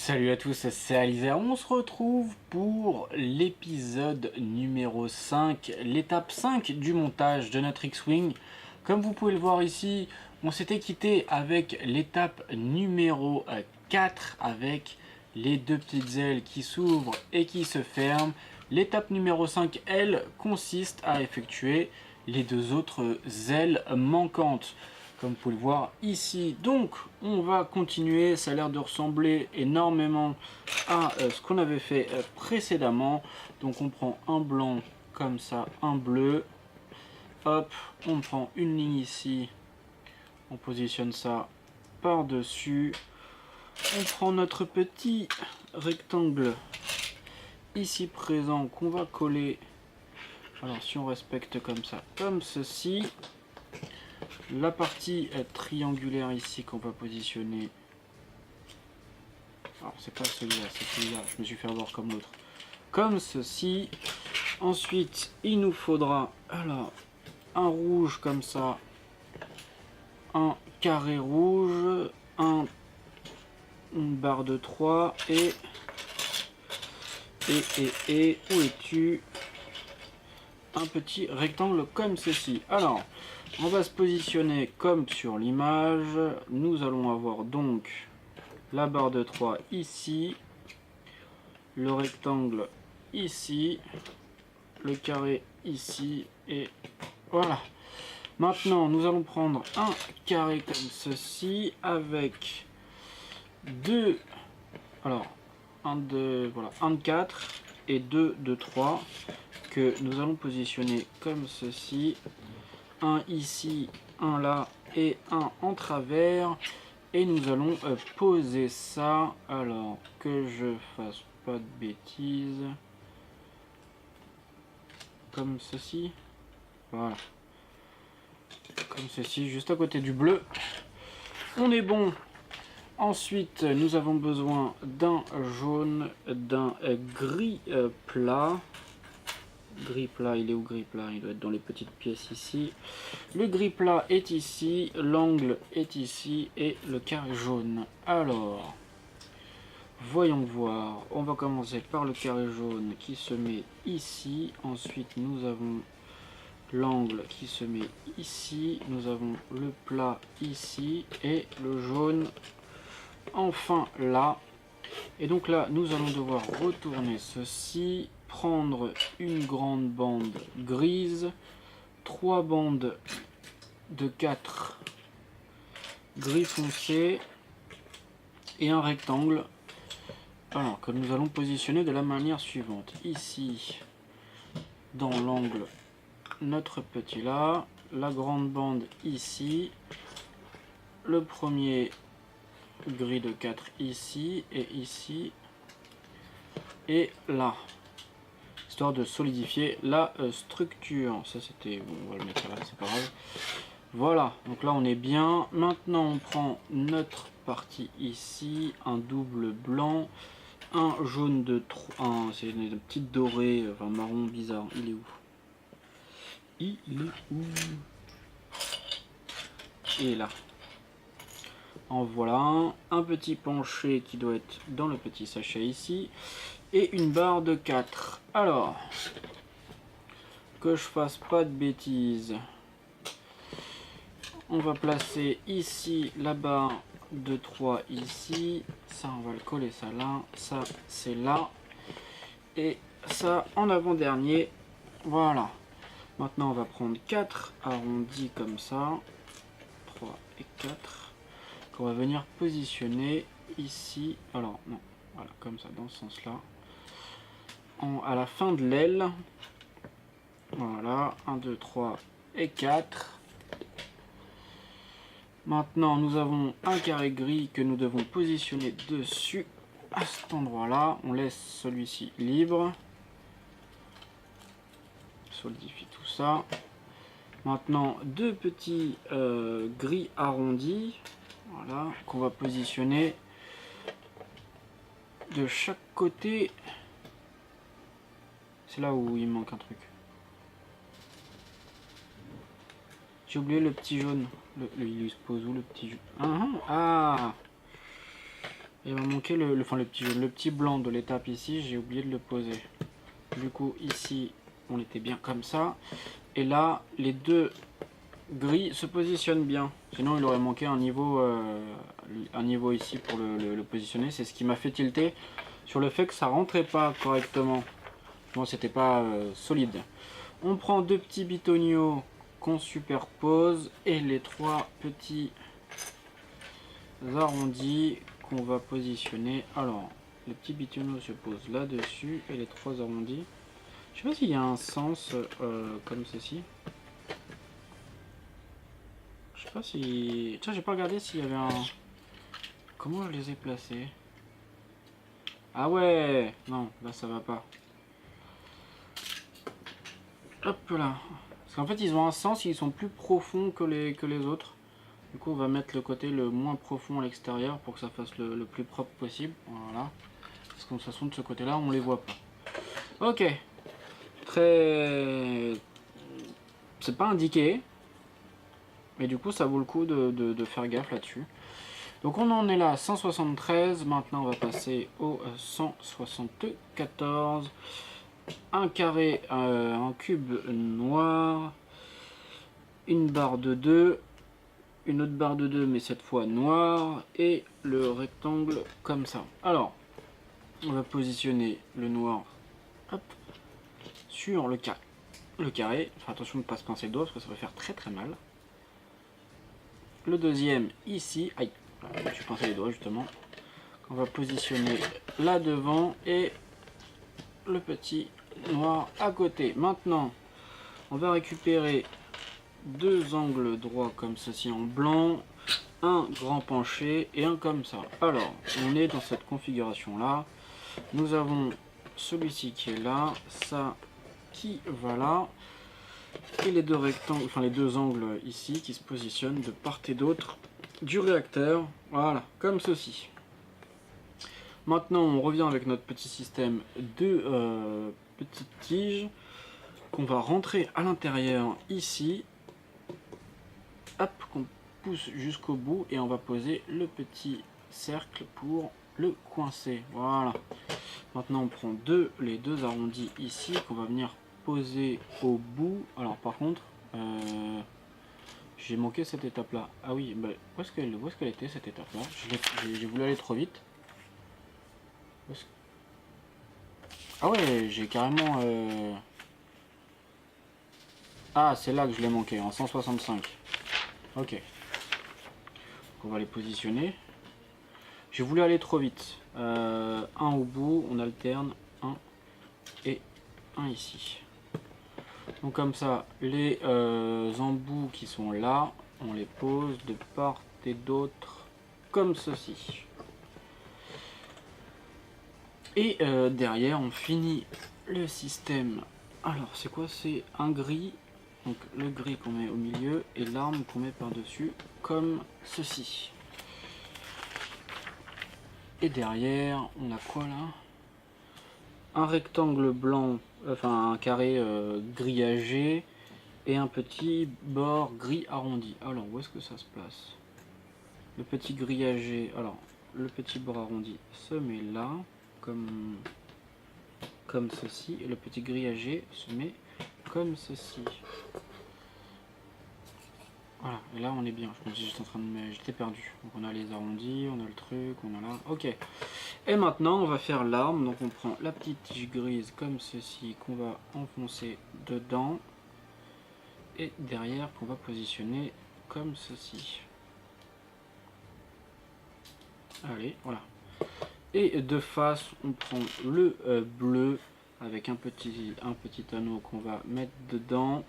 Salut à tous, c'est Alizé. On se retrouve pour l'épisode numéro 5, l'étape 5 du montage de notre X-Wing. Comme vous pouvez le voir ici, on s'était quitté avec l'étape numéro 4 avec les deux petites ailes qui s'ouvrent et qui se ferment. L'étape numéro 5, elle, consiste à effectuer les deux autres ailes manquantes. Comme vous pouvez le voir ici. Donc on va continuer, ça a l'air de ressembler énormément à ce qu'on avait fait précédemment. Donc on prend un blanc comme ça, un bleu, hop, on prend une ligne ici, on positionne ça par dessus, on prend notre petit rectangle ici présent qu'on va coller. Alors si on respecte comme ça, comme ceci, la partie triangulaire ici qu'on va positionner. Alors c'est pas celui-là, c'est celui-là, je me suis fait avoir comme l'autre. Comme ceci. Ensuite il nous faudra alors un rouge comme ça, un carré rouge, une barre de 3 et où es-tu? Un petit rectangle comme ceci. Alors on va se positionner comme sur l'image. Nous allons avoir donc la barre de 3 ici, le rectangle ici, le carré ici, et voilà. Maintenant nous allons prendre un carré comme ceci avec deux, alors un de, voilà, un de 4 et deux de 3 que nous allons positionner comme ceci, un ici, un là et un en travers. Et nous allons poser ça, alors que je fasse pas de bêtises, comme ceci, voilà, comme ceci, juste à côté du bleu. On est bon. Ensuite nous avons besoin d'un jaune, d'un gris plat. Gris plat, il est où gris plat? Il doit être dans les petites pièces ici. Le gris plat est ici, l'angle est ici et le carré jaune. Alors, voyons voir. On va commencer par le carré jaune qui se met ici. Ensuite, nous avons l'angle qui se met ici. Nous avons le plat ici et le jaune enfin là. Et donc là, nous allons devoir retourner ceci, prendre une grande bande grise, 3 bandes de 4 gris foncé et un rectangle, alors que nous allons positionner de la manière suivante. Ici, dans l'angle, notre petit là, la grande bande ici, le premier gris de 4 ici et ici et là, histoire de solidifier la structure. Ça c'était, bon, on va le mettre là, c'est pas grave. Voilà, donc là on est bien. Maintenant on prend notre partie ici, un double blanc, un jaune de 3, c'est une petite dorée, enfin marron bizarre. Il est où? Il est où? Et là. En voilà un petit penché qui doit être dans le petit sachet ici. Et une barre de 4. Alors, que je fasse pas de bêtises, on va placer ici la barre de 3 ici. Ça, on va le coller ça là. Ça, c'est là. Et ça, en avant-dernier. Voilà. Maintenant, on va prendre 4 arrondis comme ça. 3 et 4. Qu'on va venir positionner ici. Alors, non. Voilà, comme ça, dans ce sens-là. À la fin de l'aile. Voilà. 1, 2, 3 et 4. Maintenant, nous avons un carré gris que nous devons positionner dessus à cet endroit-là. On laisse celui-ci libre. Solidifie tout ça. Maintenant, deux petits gris arrondis, voilà, qu'on va positionner de chaque côté. C'est là où il manque un truc. J'ai oublié le petit jaune. Il se pose où le petit jaune? Ah, Il va manquer le petit blanc de l'étape ici, j'ai oublié de le poser. Du coup ici on était bien comme ça. Et là les deux gris se positionnent bien. Sinon il aurait manqué un niveau ici pour le positionner. C'est ce qui m'a fait tilter sur le fait que ça rentrait pas correctement. Bon, c'était pas solide. On prend deux petits bitonio qu'on superpose et les trois petits arrondis qu'on va positionner. Alors, le petit bitonio se pose là-dessus et les trois arrondis. Je sais pas s'il y a un sens comme ceci. Je sais pas si... Tiens, j'ai pas regardé s'il y avait un... Comment je les ai placés? Ah ouais! Non, là ça va pas. Hop là. Parce qu'en fait, ils ont un sens, ils sont plus profonds que les autres. Du coup, on va mettre le côté le moins profond à l'extérieur pour que ça fasse le plus propre possible. Voilà. Parce que de toute façon, de ce côté-là, on les voit pas. Ok. Très... C'est pas indiqué. Mais du coup, ça vaut le coup de faire gaffe là-dessus. Donc on en est là, 173. Maintenant, on va passer au 174. Un carré, un cube noir. Une barre de 2. Une autre barre de 2, mais cette fois noire. Et le rectangle comme ça. Alors, on va positionner le noir, hop, sur le carré. Enfin, attention de ne pas se pincer le doigt parce que ça va faire très très mal. Le deuxième ici, aïe, je suis pincé les doigts justement. On va positionner là devant et le petit noir à côté. Maintenant, on va récupérer deux angles droits comme ceci en blanc, un grand penché et un comme ça. Alors, on est dans cette configuration là. Nous avons celui-ci qui est là, ça qui va là, et les deux rectangles, enfin les deux angles ici qui se positionnent de part et d'autre du réacteur, voilà, comme ceci. Maintenant on revient avec notre petit système de petites tiges qu'on va rentrer à l'intérieur ici, hop, qu'on pousse jusqu'au bout et on va poser le petit cercle pour le coincer, voilà. Maintenant on prend les deux arrondis ici qu'on va venir poser au bout. Alors par contre, j'ai manqué cette étape là. Ah oui, bah, où est-ce qu'elle était cette étape là? J'ai voulu aller trop vite. Ah ouais, j'ai carrément... Ah, c'est là que je l'ai manqué, en 165. Ok. Donc, on va les positionner. J'ai voulu aller trop vite. Un au bout, on alterne. Un et un ici. Donc comme ça, les embouts qui sont là, on les pose de part et d'autre, comme ceci. Et derrière, on finit le système. Alors, c'est quoi? C'est un gris. Donc le gris qu'on met au milieu et l'arme qu'on met par-dessus, comme ceci. Et derrière, on a quoi là? Un rectangle blanc, enfin un carré grillagé et un petit bord gris arrondi. Alors où est-ce que ça se place? Le petit grillagé, alors le petit bord arrondi se met là, comme ceci, et le petit grillagé se met comme ceci. Voilà, et là on est bien. Je me dis, j'étais perdu. Donc on a les arrondis, on a le truc, on a là. Ok. Et maintenant on va faire l'arme. Donc on prend la petite tige grise comme ceci qu'on va enfoncer dedans. Et derrière qu'on va positionner comme ceci. Allez, voilà. Et de face on prend le bleu avec un petit anneau qu'on va mettre dedans.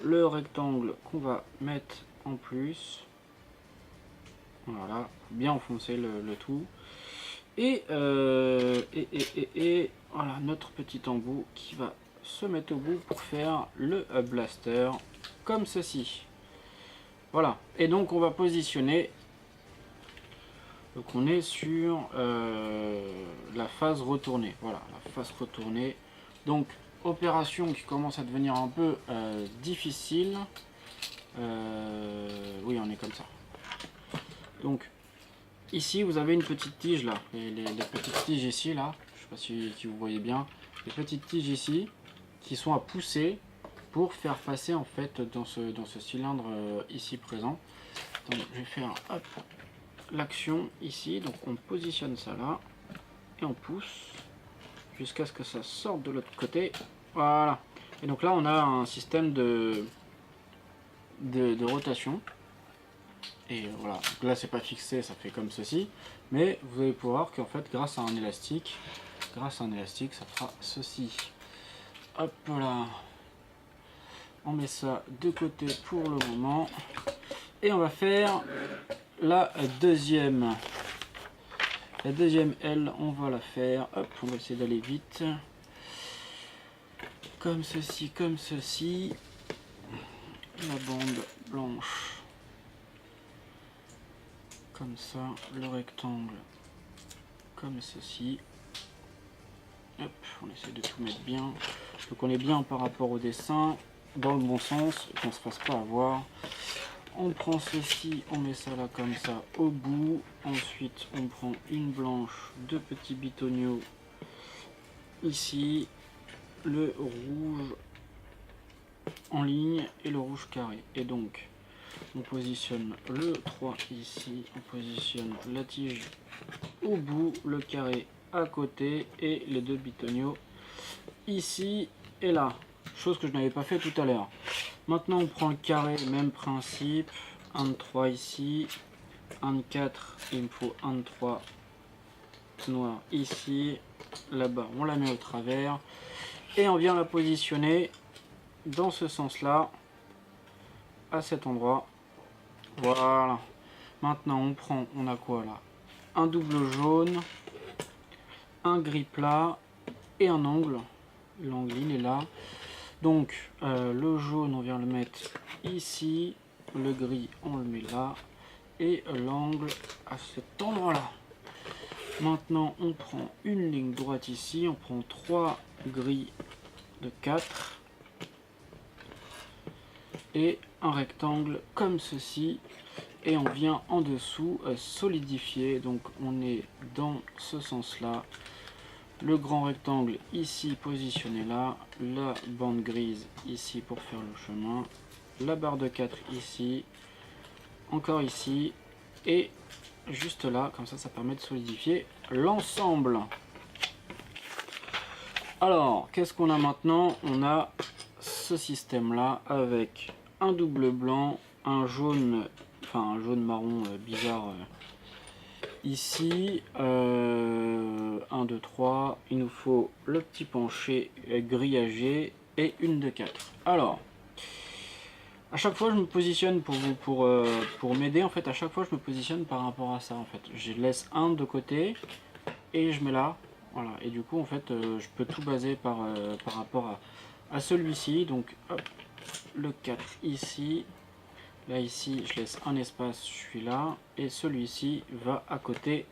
Le rectangle qu'on va mettre en plus. Voilà, bien enfoncer le tout. Et voilà notre petit embout qui va se mettre au bout pour faire le blaster comme ceci. Voilà, et donc on va positionner. Donc on est sur la phase retournée. Voilà, la phase retournée. Donc opération qui commence à devenir un peu difficile. Oui, on est comme ça. Donc ici vous avez une petite tige là, les petites tiges ici là, je sais pas si vous voyez bien, les petites tiges ici qui sont à pousser pour faire passer en fait dans ce cylindre ici présent. Donc je vais faire l'action ici, donc on positionne ça là et on pousse jusqu'à ce que ça sorte de l'autre côté. Voilà. Et donc là on a un système de rotation. Et voilà, donc là c'est pas fixé, ça fait comme ceci, mais vous allez pouvoir qu'en fait grâce à un élastique, ça fera ceci. Hop là, on met ça de côté pour le moment, et on va faire la deuxième aile, on va la faire, hop, on va essayer d'aller vite, comme ceci, la bande blanche. Comme ça, le rectangle comme ceci. Hop, on essaie de tout mettre bien. Donc on est bien par rapport au dessin, dans le bon sens, et qu'on se fasse pas avoir. On prend ceci, on met ça là comme ça au bout. Ensuite, on prend une blanche, deux petits bitoniaux ici, le rouge en ligne et le rouge carré. Et donc, on positionne le 3 ici, on positionne la tige au bout, le carré à côté et les deux bitoniaux ici et là. Chose que je n'avais pas fait tout à l'heure. Maintenant on prend le carré, même principe. 1 de 3 ici, 1 de 4, il me faut 1 de 3 noir ici. Là-bas on la met au travers et on vient la positionner dans ce sens là, à cet endroit. Voilà. Maintenant on prend, on a quoi là? Un double jaune, un gris plat et un angle. L'angle il est là. Donc le jaune on vient le mettre ici, le gris on le met là et l'angle à cet endroit là. Maintenant on prend une ligne droite ici, on prend 3 gris de 4 et un rectangle comme ceci, et on vient en dessous solidifier. Donc on est dans ce sens là, le grand rectangle ici positionné là, la bande grise ici pour faire le chemin, la barre de 4 ici, encore ici et juste là, comme ça permet de solidifier l'ensemble. Alors qu'est-ce qu'on a maintenant? On a ce système là avec un double blanc, un jaune, enfin un jaune marron bizarre ici, 1, 2, 3, il nous faut le petit penché grillagé et une de 4. Alors, à chaque fois je me positionne pour m'aider, en fait, à chaque fois je me positionne par rapport à ça, en fait. Je laisse un de côté et je mets là, voilà. Et du coup, en fait, je peux tout baser par rapport à celui-ci. Donc, hop, le 4 ici. Là ici je laisse un espace, je suis là, et celui-ci va à côté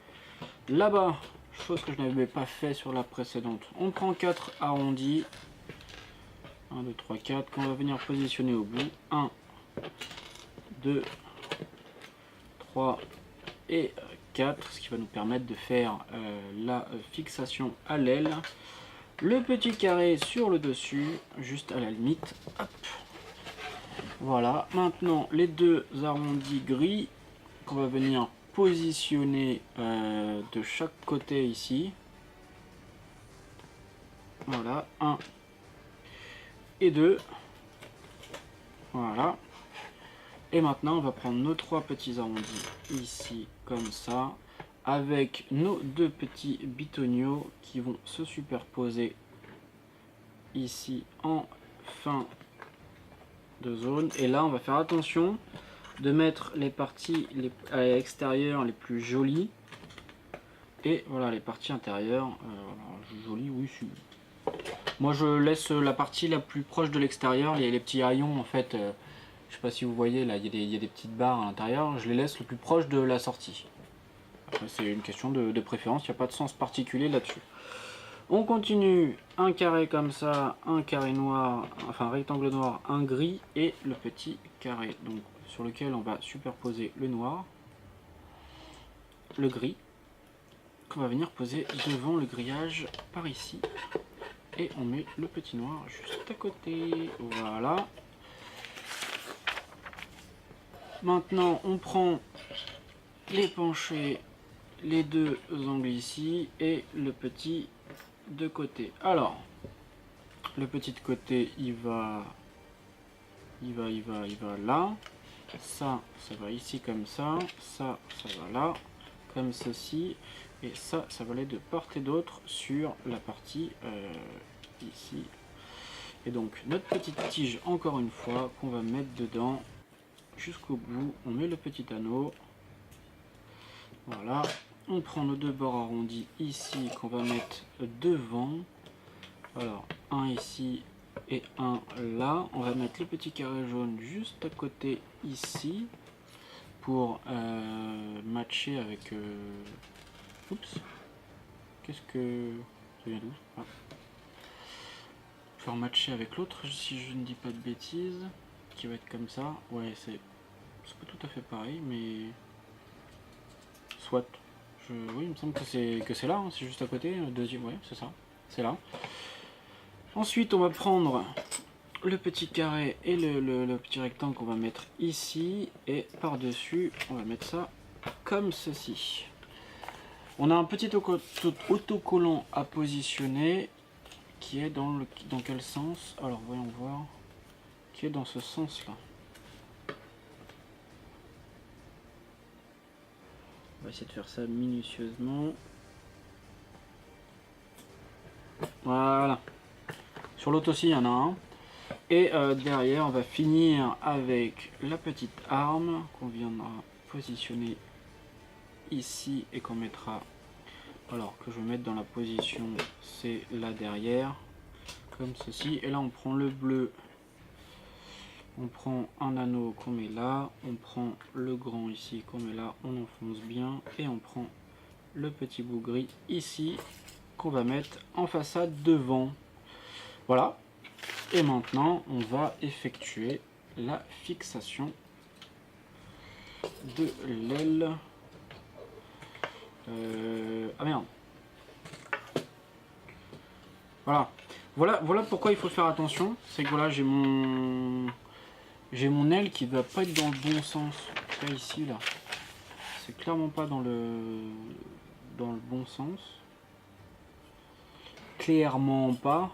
là-bas, chose que je n'avais pas fait sur la précédente. On prend 4 arrondis, 1, 2, 3, 4, qu'on va venir positionner au bout, 1, 2, 3 et 4, ce qui va nous permettre de faire la fixation à l'aile. Le petit carré sur le dessus, juste à la limite, hop. Voilà, maintenant les deux arrondis gris qu'on va venir positionner de chaque côté ici. Voilà, 1 et 2. Voilà. Et maintenant on va prendre nos 3 petits arrondis ici comme ça, avec nos 2 petits bitoniaux qui vont se superposer ici en fin de zone. Et là on va faire attention de mettre les parties à l'extérieur les plus jolies, et voilà les parties intérieures jolies. Oui, moi je laisse la partie la plus proche de l'extérieur, les petits haillons en fait, je sais pas si vous voyez là, il y a des petites barres à l'intérieur, je les laisse le plus proche de la sortie. Après c'est une question de préférence, il n'y a pas de sens particulier là-dessus. On continue, un carré comme ça, un carré noir, enfin un rectangle noir, un gris et le petit carré, donc sur lequel on va superposer le noir. le gris qu'on va venir poser devant le grillage par ici. Et on met le petit noir juste à côté. Voilà. Maintenant, on prend les penchés, les deux angles ici et le petit de côté. Alors, le petit de côté, il va là. Ça va ici comme ça. Ça va là, comme ceci. Et ça va aller de part et d'autre sur la partie ici. Et donc, notre petite tige, encore une fois, qu'on va mettre dedans jusqu'au bout. On met le petit anneau. Voilà. On prend nos deux bords arrondis ici qu'on va mettre devant. Alors, un ici et un là. On va mettre le petit carré jaune juste à côté ici pour matcher avec... Oups. Qu'est-ce que... Ça vient d'où? Ah. Faire matcher avec l'autre si je ne dis pas de bêtises. Qui va être comme ça. Ouais, c'est pas tout à fait pareil, mais... Soit. Oui, il me semble que c'est là, hein, c'est juste à côté. Deuxième, ouais, c'est ça. C'est là. Ensuite, on va prendre le petit carré et le petit rectangle qu'on va mettre ici. Et par-dessus, on va mettre ça comme ceci. On a un petit autocollant à positionner qui est dans quel sens? Alors, voyons voir. Qui est dans ce sens-là. On va essayer de faire ça minutieusement. Voilà. Sur l'autre aussi, il y en a un. Et derrière, on va finir avec la petite arme qu'on viendra positionner ici et qu'on mettra... Alors, que je vais mettre dans la position, c'est là derrière. Comme ceci. Et là, on prend le bleu. On prend un anneau qu'on met là, on prend le grand ici qu'on met là, on enfonce bien et on prend le petit bout gris ici qu'on va mettre en façade devant. Voilà. Et maintenant, on va effectuer la fixation de l'aile. Ah merde. Voilà pourquoi il faut faire attention. C'est que voilà, j'ai mon aile qui va pas être dans le bon sens. Là, ici, là. C'est clairement pas dans le bon sens. Clairement pas.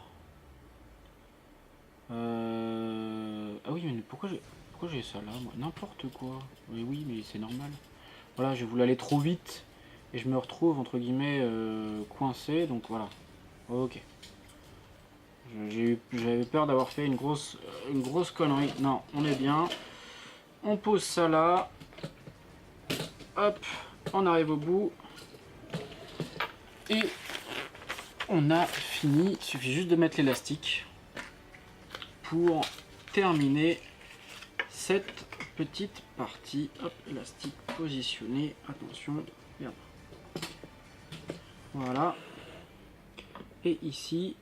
Ah oui, mais pourquoi j'ai ça là, moi? N'importe quoi. Oui, mais c'est normal. Voilà, je voulais aller trop vite. Et je me retrouve, entre guillemets, coincé. Donc voilà. Ok. J'avais peur d'avoir fait une grosse connerie. Non, on est bien. On pose ça là. Hop, on arrive au bout. Et on a fini. Il suffit juste de mettre l'élastique pour terminer cette petite partie. Hop, élastique positionné. Attention. Merde. Voilà. Et ici...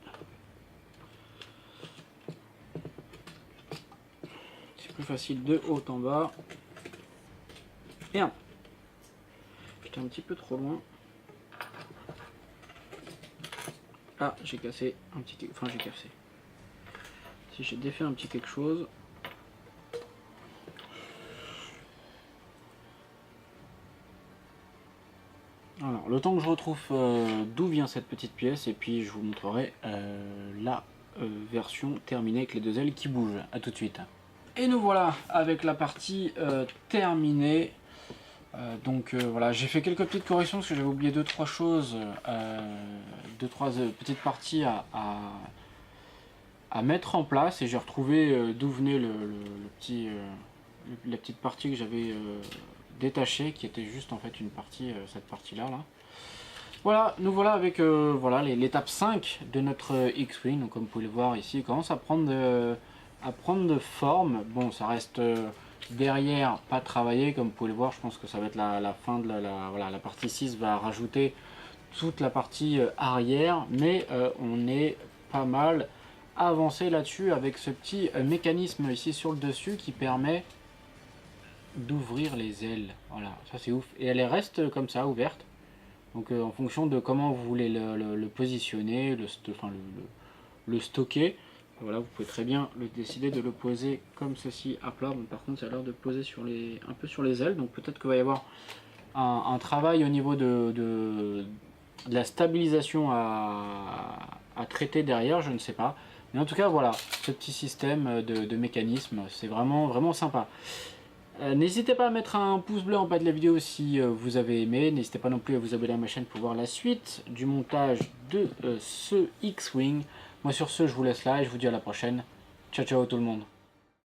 plus facile de haut en bas. Et un. J'étais un petit peu trop loin. Ah, j'ai cassé un petit... Enfin, j'ai cassé. Si j'ai défait un petit quelque chose. Alors, le temps que je retrouve d'où vient cette petite pièce, et puis je vous montrerai la version terminée avec les deux ailes qui bougent. A tout de suite. Et nous voilà avec la partie terminée. Voilà, j'ai fait quelques petites corrections parce que j'avais oublié 2-3 choses, 2-3 petites parties à mettre en place, et j'ai retrouvé d'où venait la petite partie que j'avais détachée, qui était juste en fait une partie, cette partie-là. Voilà, nous voilà avec voilà, l'étape 5 de notre X-Wing. Donc comme vous pouvez le voir ici, il commence à prendre de forme. Bon, ça reste derrière pas travaillé, comme vous pouvez le voir. Je pense que ça va être la fin de la partie 6 va rajouter toute la partie arrière, mais on est pas mal avancé là-dessus avec ce petit mécanisme ici sur le dessus qui permet d'ouvrir les ailes. Voilà, ça c'est ouf. Et elle reste comme ça, ouverte. Donc en fonction de comment vous voulez le positionner, le stocker, voilà, vous pouvez très bien décider de le poser comme ceci à plat. Bon, par contre, ça a l'air de poser sur un peu sur les ailes, donc peut-être qu'il va y avoir un travail au niveau de la stabilisation à traiter derrière, je ne sais pas. Mais en tout cas, voilà, ce petit système de mécanisme, c'est vraiment, vraiment sympa. N'hésitez pas à mettre un pouce bleu en bas de la vidéo si vous avez aimé. N'hésitez pas non plus à vous abonner à ma chaîne pour voir la suite du montage de ce X-Wing. Moi sur ce, je vous laisse là et je vous dis à la prochaine. Ciao ciao tout le monde.